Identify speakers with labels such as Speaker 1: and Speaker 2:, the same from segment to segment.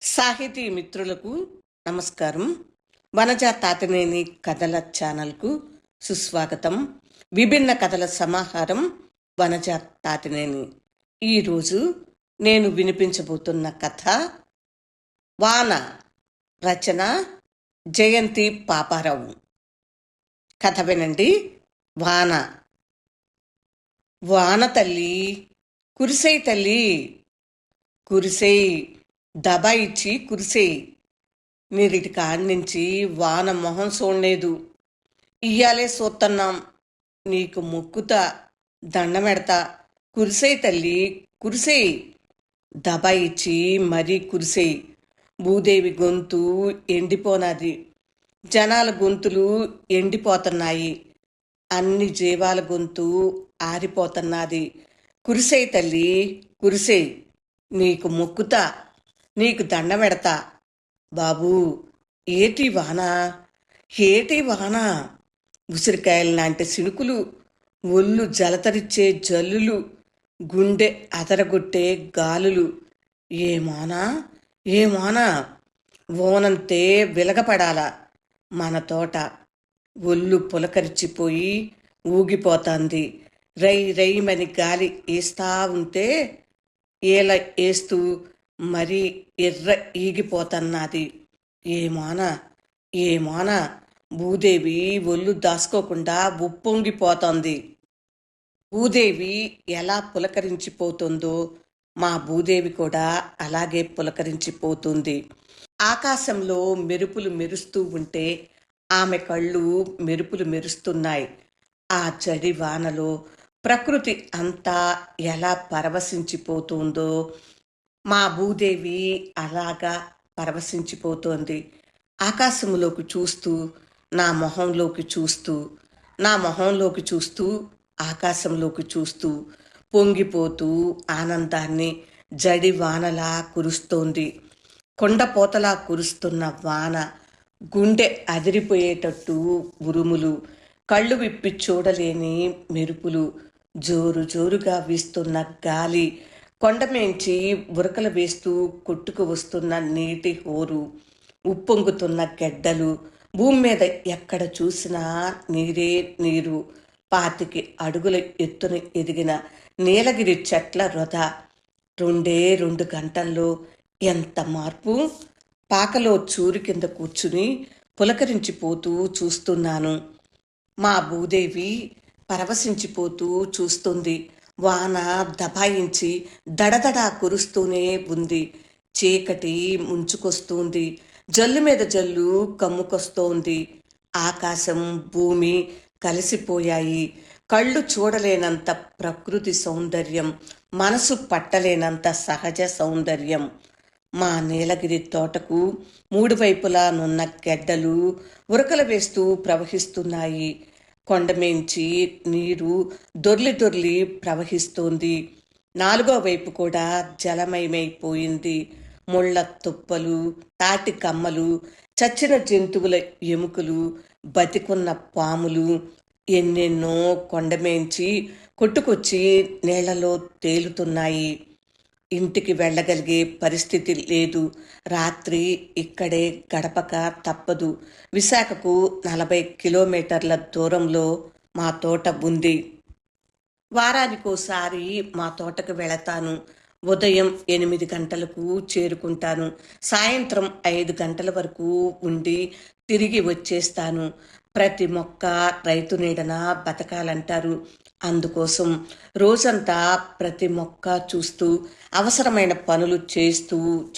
Speaker 1: సాహితీ మిత్రులకు నమస్కారం. వనజ తాతినేని కథల ఛానల్కు సుస్వాగతం. విభిన్న కథల సమాహారం వనజ తాతినేని. ఈరోజు నేను వినిపించబోతున్న కథ వాన. రచన జయంతి పాపారావు. కథ వినండి. వాన. వాన తల్లి, కురిసై తల్లి, కురిసై, దబాయిచ్చి కురిసేయి. నీరిటి కాడ్నించి వాన మొహం చూడలేదు. ఇయ్యాలే చూస్తున్నాం. నీకు మొక్కుతా, దండమెడతా. కురిసేయి తల్లి, కురిసేయి. దబాయిచ్చి మరీ కురిసేయి. భూదేవి గొంతు ఎండిపోనాది. జనాల గొంతులు ఎండిపోతున్నాయి. అన్ని జీవాల గొంతు ఆరిపోతున్నది. కురిసేయి తల్లి, కురిసేయి. నీకు మొక్కుతా, నీకు దండమెడతా. బాబూ, ఏటి వాన, ఏటి వాన. ఉసిరికాయలు లాంటి సినుకులు, ఒళ్ళు జలతరిచ్చే జల్లులు, గుండె అదరగొట్టే గాలులు. ఏమానా, ఏమానా. ఓనంతే విలగపడాల మన తోట. ఒళ్ళు పులకరిచిపోయి ఊగిపోతాంది. రై రైమని గాలి వేస్తా ఉంటే ఏల వేస్తూ మరీ ఎర్ర ఈగిపోతన్నది. ఏమానా, ఏమానా. భూదేవి ఒళ్ళు దాచుకోకుండా ఉప్పొంగిపోతోంది. భూదేవి ఎలా పులకరించిపోతుందో మా భూదేవి కూడా అలాగే పులకరించిపోతుంది. ఆకాశంలో మెరుపులు మెరుస్తూ ఉంటే ఆమె కళ్ళు మెరుపులు మెరుస్తున్నాయి. ఆ జడి వానలో ప్రకృతి అంతా ఎలా పరవశించిపోతుందో మా భూదేవి అలాగా పరవశించిపోతోంది. ఆకాశంలోకి చూస్తూ, నా మొహంలోకి చూస్తూ, నా మొహంలోకి చూస్తూ, ఆకాశంలోకి చూస్తూ పొంగిపోతూ ఆనందాన్ని జడి వానలా కురుస్తోంది. కొండపోతలా కురుస్తున్న వాన, గుండె అదిరిపోయేటట్టు ఉరుములు, కళ్ళు విప్పి చూడలేని మెరుపులు, జోరు జోరుగా వీస్తున్న గాలి, కొండమేంచి ఉరకలు వేస్తూ కొట్టుకు వస్తున్న నీటి హోరు, ఉప్పొంగుతున్న గెడ్డలు, భూమి మీద ఎక్కడ చూసినా నీరే నీరు, 25 అడుగుల ఎత్తున ఎదిగిన నీలగిరి చెట్ల రొద. 2 గంటల్లో ఎంత మార్పు. పాకలో చూరు కింద కూర్చుని పులకరించిపోతూ చూస్తున్నాను. మా భూదేవి పరవశించిపోతూ చూస్తుంది. వాన దబాయించి దడదడా కురుస్తూనే ఉంది. చీకటి ముంచుకొస్తుంది. జల్లు మీద జల్లు కమ్ముకొస్తోంది. ఆకాశం, భూమి కలిసిపోయాయి. కళ్ళు చూడలేనంత ప్రకృతి సౌందర్యం, మనసు పట్టలేనంత సహజ సౌందర్యం. మా నీలగిరి తోటకు 3 వైపులా నున్న గెడ్డలు ఉరకలు వేస్తూ ప్రవహిస్తున్నాయి. కొండమేంచి నీరు దొర్లి దొర్లి ప్రవహిస్తోంది. 4వ వైపు కూడా జలమయమైపోయింది. ముళ్ళ తుప్పలు, తాటి కమ్మలు, చచ్చిన జంతువుల ఎముకలు, బతికున్న పాములు ఎన్నెన్నో కొండమేంచి కొట్టుకొచ్చి నీళ్లలో తేలుతున్నాయి. ఇంటికి వెళ్ళగలిగే పరిస్థితి లేదు. రాత్రి ఇక్కడే గడపక తప్పదు. విశాఖకు 40 కిలోమీటర్ల దూరంలో మా తోట ఉంది. వారానికోసారి మా తోటకు వెళతాను. ఉదయం 8 గంటలకు చేరుకుంటాను. సాయంత్రం 5 గంటల వరకు ఉండి తిరిగి వచ్చేస్తాను. ప్రతి మొక్క రైతు నీడన బతకాలంటారు. అందుకోసం రోజంతా ప్రతి మొక్క చూస్తూ అవసరమైన పనులు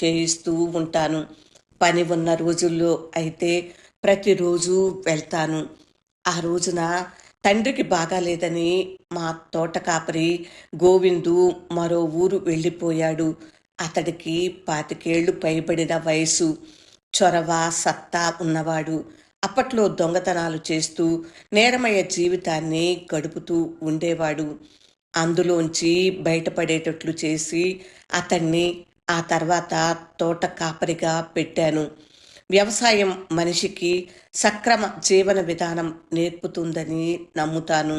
Speaker 1: చేయిస్తూ ఉంటాను. పని ఉన్న రోజుల్లో అయితే ప్రతిరోజు వెళ్తాను. ఆ రోజున తండ్రికి బాగాలేదని మా తోట కాపరి గోవిందు మరో ఊరు వెళ్ళిపోయాడు. అతడికి 25 ఏళ్లు పైబడిన వయసు, చొరవ, సత్తా ఉన్నవాడు. అప్పట్లో దొంగతనాలు చేస్తూ నేరమయ జీవితాన్ని గడుపుతూ ఉండేవాడు. అందులోంచి బయటపడేటట్లు చేసి అతన్ని ఆ తర్వాత తోట కాపరిగా పెట్టాను. వ్యవసాయం మనిషికి సక్రమ జీవన విధానం నేర్పుతుందని నమ్ముతాను.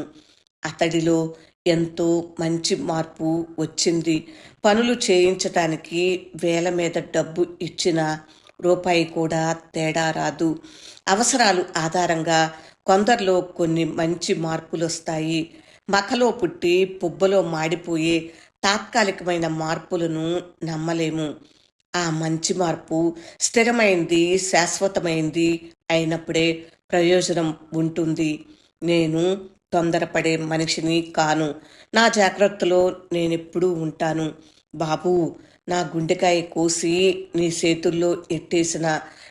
Speaker 1: అతడిలో ఎంతో మంచి మార్పు వచ్చింది. పనులు చేయించటానికి వేల మీద డబ్బు ఇచ్చిన రూపాయి కూడా తేడా రాదు. అవసరాలు ఆధారంగా కొందరిలో కొన్ని మంచి మార్పులొస్తాయి. మకలో పుట్టి పుబ్బలో మాడిపోయే తాత్కాలికమైన మార్పులను నమ్మలేము. ఆ మంచి మార్పు స్థిరమైంది, శాశ్వతమైంది అయినప్పుడే ప్రయోజనం ఉంటుంది. నేను తొందరపడే మనిషిని కాను. నా జాగ్రత్తలో నేనెప్పుడూ ఉంటాను. బాబూ, నా గుండెకాయ కోసి నీ చేతుల్లో ఎట్టేసిన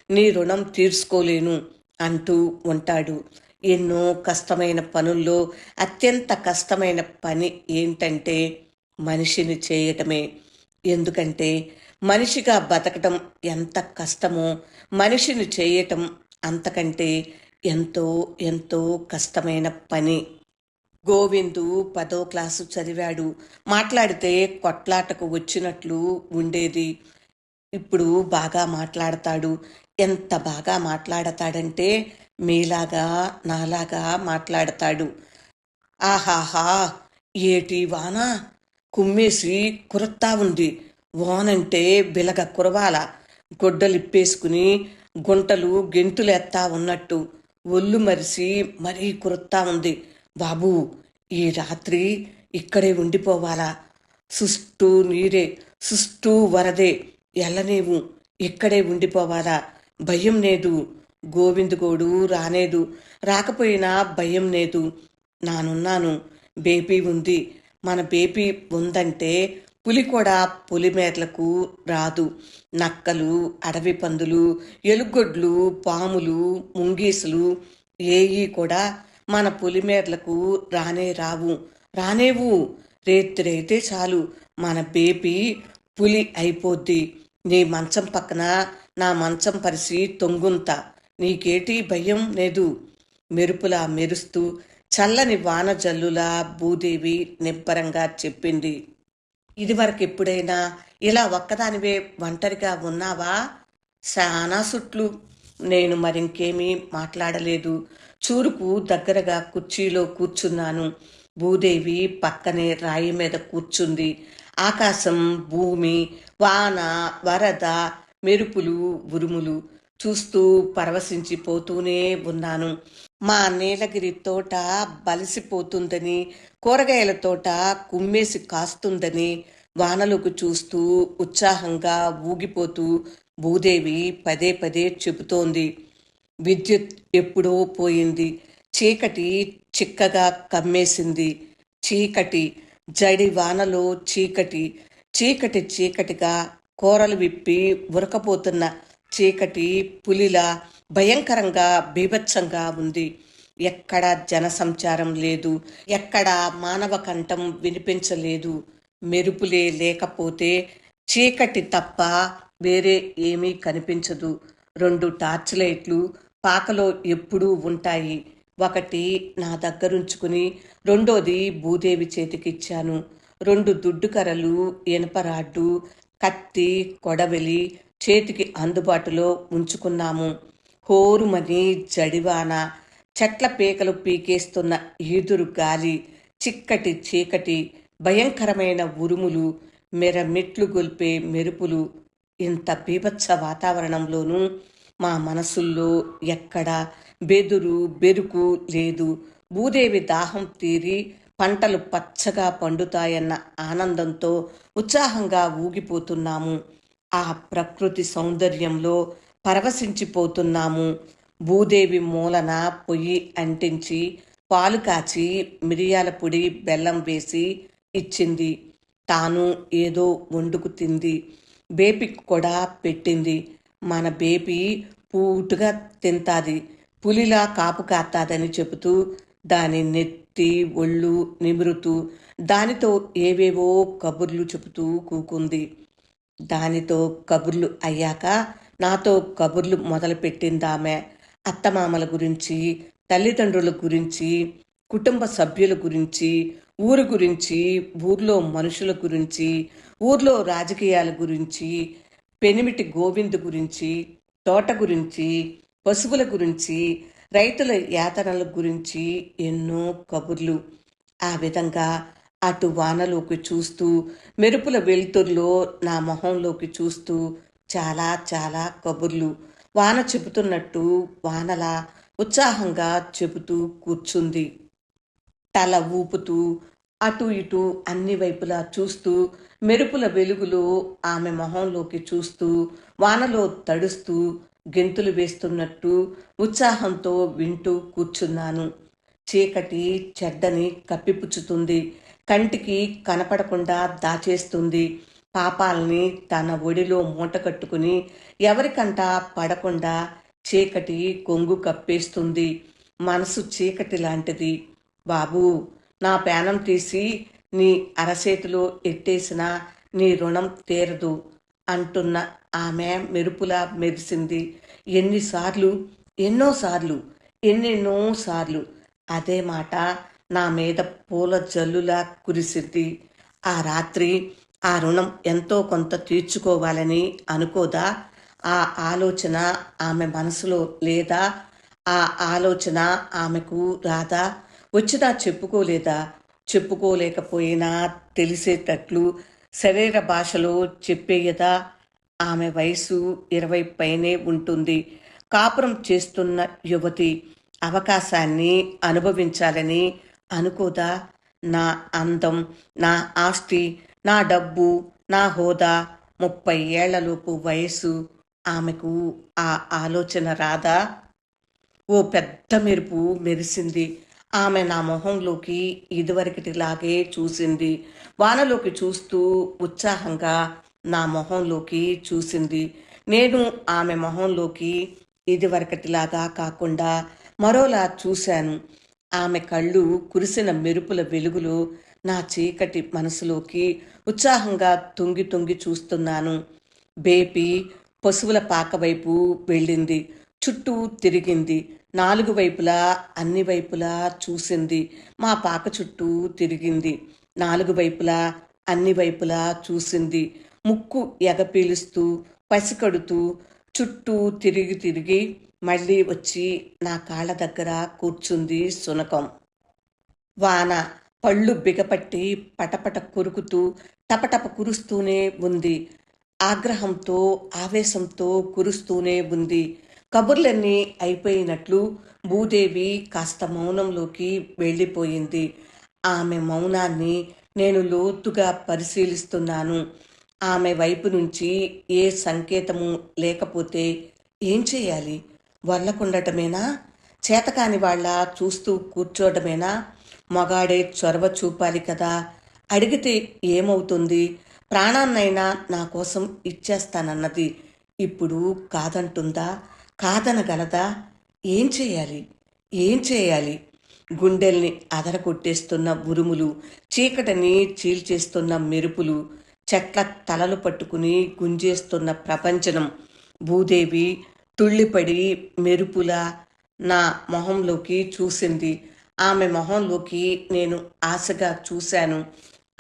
Speaker 1: నీ రుణం తీర్చుకోలేను అంటూ ఉంటాడు. ఎన్నో కష్టమైన పనుల్లో అత్యంత కష్టమైన పని ఏంటంటే మనిషిని చేయటమే. ఎందుకంటే మనిషిగా బతకటం ఎంత కష్టమో మనిషిని చేయటం అంతకంటే ఎంతో ఎంతో కష్టమైన పని. గోవిందు 10వ క్లాసు చదివాడు. మాట్లాడితే కొట్లాటకు వచ్చినట్లు ఉండేది. ఇప్పుడు బాగా మాట్లాడతాడు. ఎంత బాగా మాట్లాడతాడంటే మీలాగా నాలాగా మాట్లాడతాడు. ఆహాహా, ఏటి వాన కుమ్మేసి కురత్తా ఉంది. వానంటే బిలగ కురవాల. గొడ్డలిప్పేసుకుని గుంటలు గెంతులేత్తా ఉన్నట్టు ఒళ్ళు మరిసి మరీ కురుత్తా ఉంది. బాబూ, ఈ రాత్రి ఇక్కడే ఉండిపోవాలా? సుష్టూ నీరే, సుష్టూ వరదే, ఎల్లనేవు, ఇక్కడే ఉండిపోవాలా? భయం లేదు. గోవిందుగోడు రానేదు. రాకపోయినా భయం లేదు. నానున్నాను. బేబీ ఉంది. మన బేబీ ఉందంటే పులి కూడా పొలిమేర్లకు రాదు. నక్కలు, అడవి పందులు, ఎలుగొడ్లు, పాములు, ముంగీసులు ఏయి కూడా మన పొలిమేర్లకు రానే రావు. రానేవు. రేత్రైతే చాలు మన బేబీ పులి అయిపోద్ది. నీ మంచం పక్కన నా మంచం పరిసి తొంగుంత. నీకేటి భయం లేదు. మెరుపులా మెరుస్తూ చల్లని వాన జల్లులా భూదేవి నిబ్బరంగా చెప్పింది. ఇదివరకు ఎప్పుడైనా ఇలా ఒక్కదానివే ఒంటరిగా ఉన్నావా? శానా సుట్లు. నేను మరింకేమీ మాట్లాడలేదు. చూరుకు దగ్గరగా కుర్చీలో కూర్చున్నాను. భూదేవి పక్కనే రాయి మీద కూర్చుంది. ఆకాశం, భూమి, వాన, వరద, మెరుపులు, ఉరుములు చూస్తూ పరవశించిపోతూనే ఉన్నాను. మా నీలగిరి తోట బలిసిపోతుందని, కూరగాయల తోట కుమ్మేసి కాస్తుందని వానలకు చూస్తూ ఉత్సాహంగా ఊగిపోతూ భూదేవి పదే పదే చెబుతోంది. విద్యుత్ ఎప్పుడో పోయింది. చీకటి చిక్కగా కమ్మేసింది. చీకటి, జడి వానలో చీకటి, చీకటి చీకటిగా కూరలు విప్పి ఉరకపోతున్న చీకటి పులిలా భయంకరంగా బీభత్సంగా ఉంది. ఎక్కడ జనసంచారం లేదు. ఎక్కడ మానవ కంఠం వినిపించలేదు. మెరుపులే లేకపోతే చీకటి తప్ప వేరే ఏమీ కనిపించదు. 2 టార్చ్ లైట్లు పాకలో ఎప్పుడూ ఉంటాయి. ఒకటి నా దగ్గరుంచుకుని రెండోది భూదేవి చేతికిచ్చాను. 2 దుడ్డు కర్రలు, ఇనపరాడ్డు, కత్తి, కొడవలి చేతికి అందుబాటులో ఉంచుకున్నాము. హోరుమని జడివాన, చెట్ల పీకలు పీకేస్తున్న ఈదురు గాలి, చిక్కటి చీకటి, భయంకరమైన ఉరుములు, మెట్లు గొల్పే మెరుపులు. ఇంత బీభత్స వాతావరణంలోనూ మా మనసుల్లో ఎక్కడ బెదురు బెరుకు లేదు. భూదేవి దాహం తీరి పంటలు పచ్చగా పండుతాయన్న ఆనందంతో ఉత్సాహంగా ఊగిపోతున్నాము. ఆ ప్రకృతి సౌందర్యంలో పరవశించిపోతున్నాము. భూదేవి మూలన పొయ్యి అంటించి పాలు కాచి మిరియాల పొడి బెల్లం వేసి ఇచ్చింది. తాను ఏదో వండుకు తింది. బేబీకి కూడా పెట్టింది. మన బేబీ పూటుగా తింటాది, పులిలా కాపు కాస్తాదని చెబుతూ దాని నెత్తి ఒళ్ళు నిమురుతూ దానితో ఏవేవో కబుర్లు చెబుతూ కూకుంది. దానితో కబుర్లు అయ్యాక నాతో కబుర్లు మొదలుపెట్టిందామె. అత్తమామల గురించి, తల్లిదండ్రుల గురించి, కుటుంబ సభ్యుల గురించి, ఊరు గురించి, ఊర్లో మనుషుల గురించి, ఊర్లో రాజకీయాల గురించి, పెనిమిటి గోవిందు గురించి, తోట గురించి, పశువుల గురించి, రైతుల యాతనల గురించి ఎన్నో కబుర్లు. ఆ విధంగా అటు వానలోకి చూస్తూ, మెరుపుల వెలుతురులో నా మొహంలోకి చూస్తూ చాలా చాలా కబుర్లు. వాన చెబుతున్నట్టు వానలా ఉత్సాహంగా చెబుతూ కూర్చుంది. తల ఊపుతూ, అటు ఇటు అన్ని వైపులా చూస్తూ, మెరుపుల వెలుగులో ఆమె మొహంలోకి చూస్తూ, వానలో తడుస్తూ, గెంతులు వేస్తున్నట్టు ఉత్సాహంతో వింటూ కూర్చున్నాను. చీకటి చెడ్డని కప్పిపుచ్చుతుంది. కంటికి కనపడకుండా దాచేస్తుంది. పాపాల్ని తన ఒడిలో మూటకట్టుకుని ఎవరికంట పడకుండా చీకటి కొంగు కప్పేస్తుంది. మనసు చీకటి లాంటిది. బాబూ, నా పేనం తీసి నీ అరచేతిలో ఎట్టేసినా నీ రుణం తీరదు అంటున్న ఆమె మెరుపులా మెరిసింది. ఎన్నిసార్లు, ఎన్నోసార్లు, ఎన్నెన్నోసార్లు అదే మాట నా మీద పూల జల్లులా కురిసింది. ఆ రాత్రి ఆ రుణం ఎంతో కొంత తీర్చుకోవాలని అనుకోదా? ఆ ఆలోచన ఆమె మనసులో లేదా? ఆ ఆలోచన ఆమెకు రాదా? వచ్చినా చెప్పుకోలేదా? చెప్పుకోలేకపోయినా తెలిసేటట్లు శరీర భాషలో చెప్పేయదా? ఆమె వయసు 20 పైనే ఉంటుంది. కాపురం చేస్తున్న యువతి. అవకాశాన్ని అనుభవించాలని అనుకోదా? నా అందం, నా ఆస్తి, నా డబ్బు, నా హోదా, 30 ఏళ్లలోపు వయస్సు. ఆమెకు ఆ ఆలోచన రాదా? ఓ పెద్ద మెరుపు మెరిసింది. ఆమె నా మొహంలోకి ఇదివరకటిలాగే చూసింది. వానలోకి చూస్తూ ఉత్సాహంగా నా మొహంలోకి చూసింది. నేను ఆమె మొహంలోకి ఇదివరకటిలాగా కాకుండా మరోలా చూశాను. ఆమె కళ్ళు కురిసిన మెరుపుల వెలుగులో నా చీకటి మనసులోకి ఉత్సాహంగా తొంగి తొంగి చూస్తున్నాను. బేపి పశువుల పాక వైపు వెళ్ళింది. చుట్టూ తిరిగింది. 4 వైపులా అన్ని వైపులా చూసింది. మా పాక చుట్టూ తిరిగింది. 4 వైపులా అన్ని వైపులా చూసింది. ముక్కు ఎగపీలుస్తూ పసికడుతూ చుట్టూ తిరిగి తిరిగి మళ్ళీ వచ్చి నా కాళ్ళ దగ్గర కూర్చుంది శునకం. వాన పళ్ళు బిగపట్టి పటపట కొరుకుతూ టపటప కురుస్తూనే ఉంది. ఆగ్రహంతో ఆవేశంతో కురుస్తూనే ఉంది. కబుర్లన్నీ అయిపోయినట్లు భూదేవి కాస్త మౌనంలోకి వెళ్ళిపోయింది. ఆమె మౌనాన్ని నేను లోతుగా పరిశీలిస్తున్నాను. ఆమె వైపు నుంచి ఏ సంకేతము లేకపోతే ఏం చేయాలి? వల్లకుండటమేనా? చేతకాని వాళ్ళ చూస్తూ కూర్చోవడమేనా? మగాడే చొరవ చూపాలి కదా. అడిగితే ఏమవుతుంది? ప్రాణాన్నైనా నా కోసం ఇచ్చేస్తానన్నది. ఇప్పుడు కాదంటుందా? కాదనగలదా? ఏం చేయాలి? ఏం చేయాలి? గుండెల్ని అదరగొట్టేస్తున్న ఉరుములు, చీకటిని చీల్చేస్తున్న మెరుపులు, చెట్ల తలలు పట్టుకుని గుంజేస్తున్న ప్రపంచనం. భూదేవి తుళ్ళిపడి మెరుపులా నా మొహంలోకి చూసింది. ఆమె మొహంలోకి నేను ఆశగా చూశాను.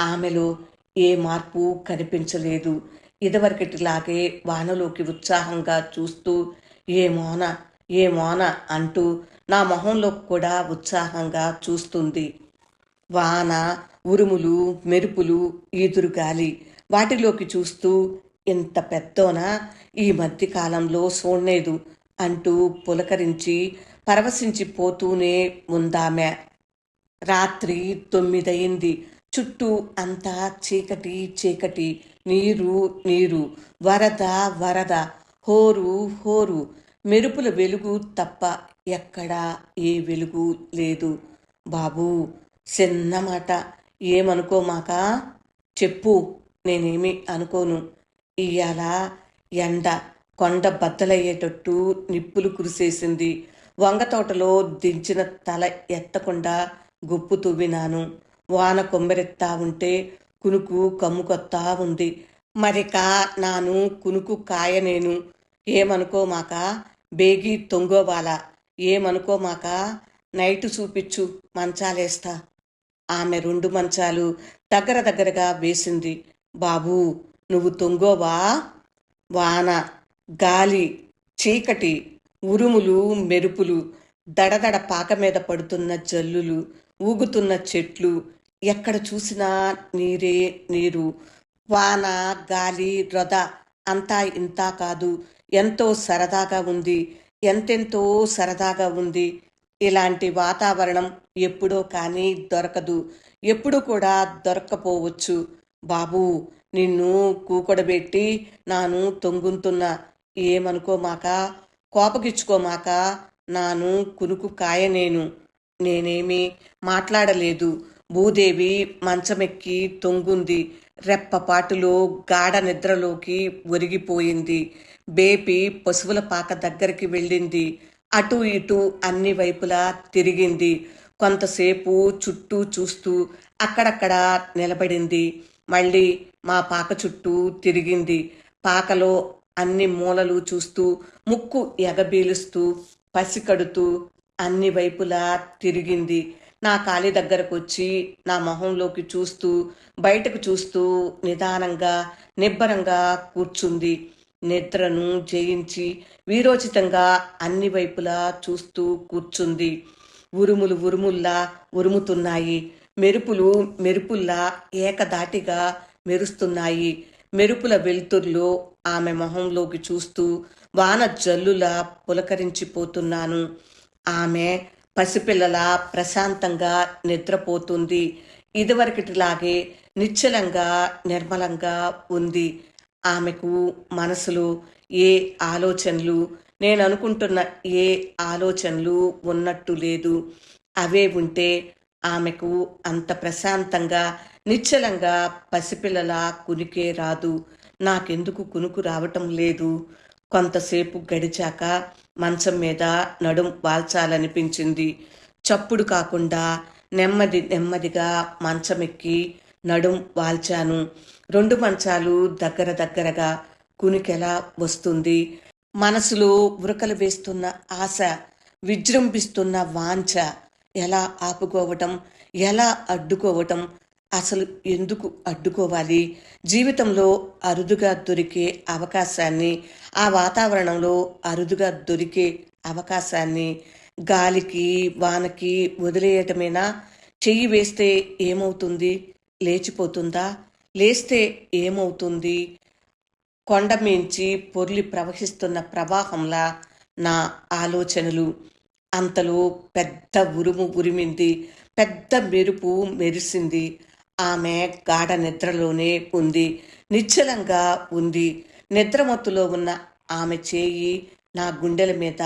Speaker 1: ఆమెలో ఏ మార్పు కనిపించలేదు. ఇదివరకటిలాగే వానలోకి ఉత్సాహంగా చూస్తూ ఏమోన ఏమోన అంటూ నా మొహంలో కూడా ఉత్సాహంగా చూస్తుంది. వాన, ఉరుములు, మెరుపులు, ఈదురుగాలి వాటిలోకి చూస్తూ ఇంత పెద్దోనా ఈ మధ్యకాలంలో చూడలేదు అంటూ పులకరించి పరవశించిపోతూనే ఉందామె. రాత్రి 9 అయింది. చుట్టూ అంతా చీకటి చీకటి. నీరు నీరు, వరద వరద, హోరు హోరు. మెరుపుల వెలుగు తప్ప ఎక్కడా ఏ వెలుగు లేదు. బాబూ, చిన్నమాట, ఏమనుకోమాక. చెప్పు, నేనేమి అనుకోను. ఇయ్యాల ఎండ కొండ బద్దలయ్యేటట్టు నిప్పులు కురిసేసింది. వంగతోటలో దించిన తల ఎత్తకుండా గుప్పు తువ్వినాను. వాన కొమ్మెరెత్తా ఉంటే కునుకు కమ్ముకొత్తా ఉంది. మరిక నాను కునుకు కాయనేను. ఏమనుకోమాక. బేగి తొంగోవాల. ఏమనుకోమాక. నైటు చూపిచ్చు, మంచాలేస్తా. ఆమె 2 మంచాలు దగ్గర దగ్గరగా వేసింది. బాబూ, నువ్వు తొంగోవా? వాన, గాలి, చీకటి, ఉరుములు, మెరుపులు, దడదడ పాక మీద పడుతున్న జల్లులు, ఊగుతున్న చెట్లు, ఎక్కడ చూసినా నీరే నీరు. వాన, గాలి, రొద అంతా ఇంతా కాదు. ఎంతో సరదాగా ఉంది. ఎంతెంతో సరదాగా ఉంది. ఇలాంటి వాతావరణం ఎప్పుడో కానీ దొరకదు. ఎప్పుడు కూడా దొరక్కపోవచ్చు. బాబూ! నిన్ను కూకొడబెట్టి నాను తొంగుంతున్నా. ఏమనుకోమాక, కోపగిచ్చుకోమాక. నాను కునుకు కాయ నేను. నేనేమీ మాట్లాడలేదు. భూదేవి మంచమెక్కి తొంగుంది. రెప్పపాటులో గాఢ నిద్రలోకి ఒరిగిపోయింది. బేపి పశువుల పాక దగ్గరికి వెళ్ళింది. అటూ ఇటూ అన్ని వైపులా తిరిగింది. కొంతసేపు చుట్టూ చూస్తూ అక్కడక్కడ నిలబడింది. మళ్ళీ మా పాక చుట్టూ తిరిగింది. పాకలో అన్ని మూలలు చూస్తూ, ముక్కు ఎగబీలుస్తూ, పసికడుతూ అన్ని వైపులా తిరిగింది. నా కాలి దగ్గరకొచ్చి నా మొహంలోకి చూస్తూ, బయటకు చూస్తూ నిదానంగా, నిబ్బరంగా కూర్చుంది. నిద్రను జయించి వీరోచితంగా అన్ని వైపులా చూస్తూ కూర్చుంది. ఉరుములు ఉరుముల్లా ఉరుముతున్నాయి. మెరుపులు మెరుపుల్లా ఏకధాటిగా మెరుస్తున్నాయి. మెరుపుల వెలుతుర్లో ఆమె మొహంలోకి చూస్తూ వాన జల్లులా పులకరించిపోతున్నాను. ఆమె పసిపిల్లలా ప్రశాంతంగా నిద్రపోతుంది. ఇదివరకటిలాగే నిశ్చలంగా, నిర్మలంగా ఉంది. ఆమెకు మనసులో ఏ ఆలోచనలు, నేననుకుంటున్న ఏ ఆలోచనలు ఉన్నట్టు లేదు. అవే ఉంటే ఆమెకు అంత ప్రశాంతంగా, నిశ్చలంగా పసిపిల్లలా కునికే రాదు. నాకెందుకు కునుకు రావటం లేదు? కొంతసేపు గడిచాక మంచం మీద నడుం వాల్చాలనిపించింది. చప్పుడు కాకుండా నెమ్మది నెమ్మదిగా మంచమెక్కి నడుం వాల్చాను. 2 మంచాలు దగ్గర దగ్గరగా. కునికెలా వస్తుంది? మనసులో ఉరకలు వేస్తున్న ఆశ, విజృంభిస్తున్న వాంఛ ఎలా ఆపుకోవటం? ఎలా అడ్డుకోవటం? అసలు ఎందుకు అడ్డుకోవాలి? జీవితంలో అరుదుగా దొరికే అవకాశాన్ని, ఆ వాతావరణంలో అరుదుగా దొరికే అవకాశాన్ని గాలికి, వానకి వదిలేయటమేనా? చెయ్యి వేస్తే ఏమవుతుంది? లేచిపోతుందా? లేస్తే ఏమవుతుంది? కొండమీంచి పొర్లి ప్రవహిస్తున్న ప్రవాహంలా నా ఆలోచనలు. అంతలో పెద్ద ఉరుము ఉరిమింది. పెద్ద మెరుపు మెరిసింది. ఆమె గాఢ నిద్రలోనే ఉంది. నిశ్చలంగా ఉంది. నిద్రమత్తులో ఉన్న ఆమె చేయి నా గుండెల మీద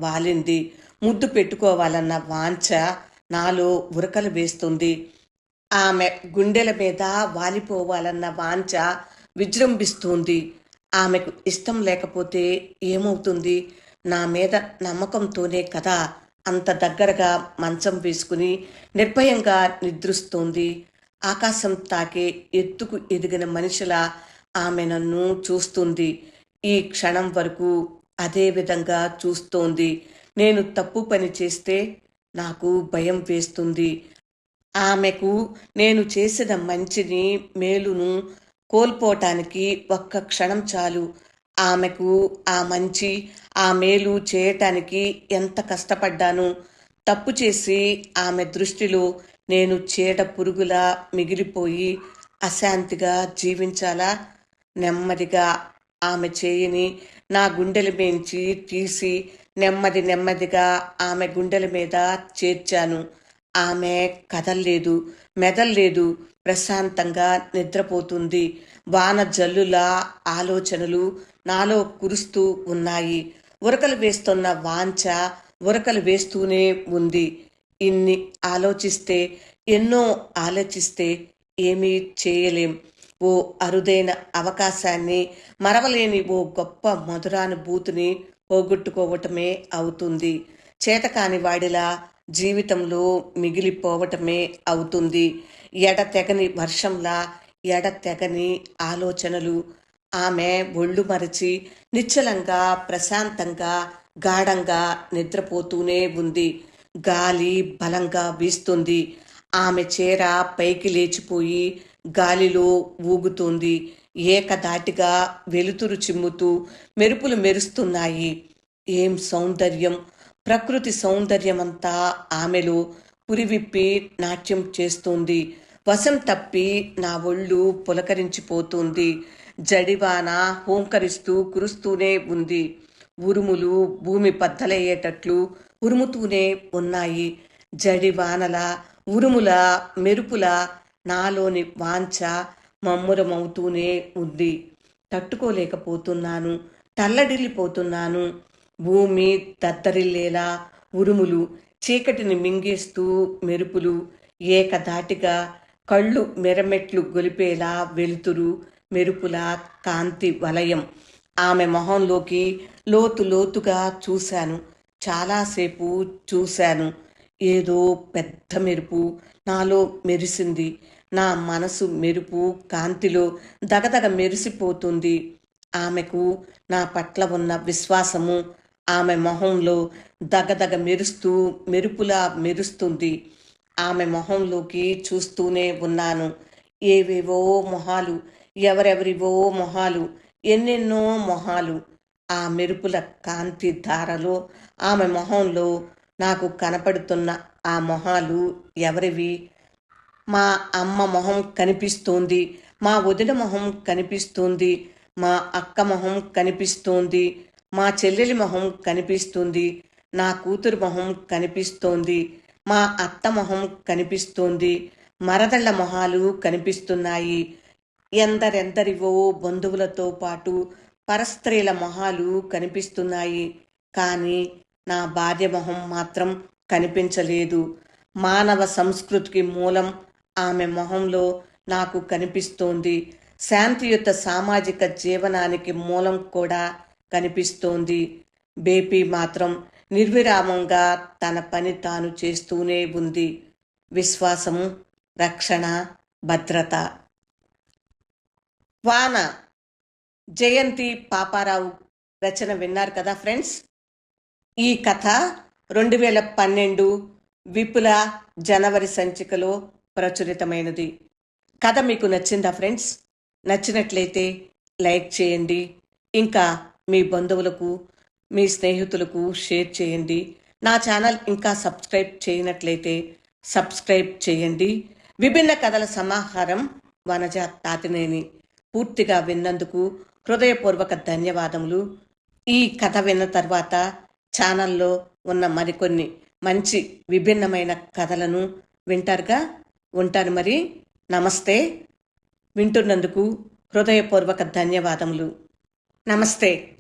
Speaker 1: వాలింది. ముద్దు పెట్టుకోవాలన్న వాంఛ నాలో ఉరకలు వేస్తుంది. ఆమె గుండెల మీద వాలిపోవాలన్న వాంఛ విజృంభిస్తుంది. ఆమెకు ఇష్టం లేకపోతే ఏమవుతుంది? నా మీద నమ్మకంతోనే కదా అంత దగ్గరగా మంచం వేసుకుని నిర్భయంగా నిద్రిస్తోంది. ఆకాశం తాకే ఎత్తుకు ఎదిగిన మనిషిలా ఆమె నన్ను చూస్తుంది. ఈ క్షణం వరకు అదే విధంగా చూస్తోంది. నేను తప్పు పని చేస్తే నాకు భయం వేస్తుంది. ఆమెకు నేను చేసిన మంచిని, మేలును కోల్పోవటానికి ఒక్క క్షణం చాలు. ఆమెకు ఆ మంచి, ఆ మేలు చేయటానికి ఎంత కష్టపడ్డాను. తప్పు చేసి ఆమె దృష్టిలో నేను చీడ పురుగులా మిగిలిపోయి అశాంతిగా జీవించాలా? నెమ్మదిగా ఆమె చేయిని నా గుండెల మేంచి తీసి నెమ్మది నెమ్మదిగా ఆమె గుండెల మీద చేర్చాను. ఆమె కదల్లేదు, మెదల్లేదు. ప్రశాంతంగా నిద్రపోతుంది. వాన జల్లులా ఆలోచనలు నాలో కురుస్తూ ఉన్నాయి. ఉరకలు వేస్తున్న వాంఛ ఉరకలు వేస్తూనే ఉంది. ఇన్ని ఆలోచిస్తే, ఎన్నో ఆలోచిస్తే ఏమీ చేయలేం. ఓ అరుదైన అవకాశాన్ని, మరవలేని ఓ గొప్ప మధురానుభూతిని పోగొట్టుకోవటమే అవుతుంది. చేతకాని వాడిలా జీవితంలో మిగిలిపోవటమే అవుతుంది. ఎడతెగని వర్షంలా ఎడతెగని ఆలోచనలు. ఆమె ఒళ్ళు మరచి నిశ్చలంగా, ప్రశాంతంగా, గాఢంగా నిద్రపోతూనే ఉంది. గాలి బలంగా వీస్తుంది. ఆమె చీర పైకి లేచిపోయి గాలిలో ఊగుతుంది. ఏకధాటిగా వెలుతురు చిమ్ముతూ మెరుపులు మెరుస్తున్నాయి. ఏం సౌందర్యం! ప్రకృతి సౌందర్యమంతా ఆమెలో పురివిప్పి నాట్యం చేస్తుంది. వశం తప్పి నా ఒళ్ళు పులకరించిపోతుంది. జడివాన హోంకరిస్తూ కురుస్తూనే ఉంది. ఉరుములు భూమి బద్దలయ్యేటట్లు ఉరుముతూనే ఉన్నాయి. జడివానల, ఉరుముల, మెరుపుల నాలోని వాంఛ మమ్మురమవుతూనే ఉంది. తట్టుకోలేకపోతున్నాను. తల్లడిల్లిపోతున్నాను. భూమి దద్దరిల్లేలా ఉరుములు, చీకటిని మింగేస్తూ మెరుపులు, ఏకధాటిగా కళ్ళు మెరమెట్లు గొలిపేలా వెలుతురు, మెరుపుల కాంతి వలయం. ఆమె మొహంలోకి లోతు లోతుగా చూశాను. చాలాసేపు చూశాను. ఏదో పెద్ద మెరుపు నాలో మెరిసింది. నా మనసు మెరుపు కాంతిలో దగదగ మెరిసిపోతుంది. ఆమెకు నా పట్ల ఉన్న విశ్వాసము ఆమె మొహంలో దగదగ మెరుస్తూ మెరుపులా మెరుస్తుంది. ఆమె మొహంలోకి చూస్తూనే ఉన్నాను. ఏవేవో మొహాలు, ఎవరెవరివో మొహాలు, ఎన్నెన్నో మొహాలు. ఆ మెరుపుల కాంతి ధారలో ఆమె మొహంలో నాకు కనపడుతున్న ఆ మొహాలు ఎవరివి? మా అమ్మ మొహం కనిపిస్తోంది. మా వదిన మొహం కనిపిస్తోంది. మా అక్క మొహం కనిపిస్తోంది. మా చెల్లెలి మొహం కనిపిస్తుంది. నా కూతురు మొహం కనిపిస్తోంది. మా అత్త మొహం కనిపిస్తోంది. మరదళ్ల మొహాలు కనిపిస్తున్నాయి. ఎందరెందరివో బంధువులతో పాటు పరస్త్రీల మొహాలు కనిపిస్తున్నాయి. కానీ నా భార్య మొహం మాత్రం కనిపించలేదు. మానవ సంస్కృతికి మూలం ఆమె మొహంలో నాకు కనిపిస్తోంది. శాంతియుత సామాజిక జీవనానికి మూలం కూడా కనిపిస్తోంది. బేపీ మాత్రం నిర్విరామంగా తన పని తాను చేస్తూనే ఉంది. విశ్వాసము, రక్షణ, భద్రత. వాన, జయంతి పాపారావు రచన విన్నారు కదా ఫ్రెండ్స్. ఈ కథ 2012 విపుల జనవరి సంచికలో ప్రచురితమైనది. కథ మీకు నచ్చిందా ఫ్రెండ్స్? నచ్చినట్లయితే లైక్ చేయండి. ఇంకా మీ బంధువులకు, మీ స్నేహితులకు షేర్ చేయండి. నా ఛానల్ ఇంకా సబ్స్క్రైబ్ చేయనట్లయితే సబ్స్క్రైబ్ చేయండి. విభిన్న కథల సమాహారం వనజ తాతినేని. పూర్తిగా విన్నందుకు హృదయపూర్వక ధన్యవాదములు. ఈ కథ విన్న తర్వాత ఛానల్లో ఉన్న మరికొన్ని మంచి విభిన్నమైన కథలను వింటారుగా. ఉంటాను మరి. నమస్తే. వింటున్నందుకు హృదయపూర్వక ధన్యవాదములు. నమస్తే.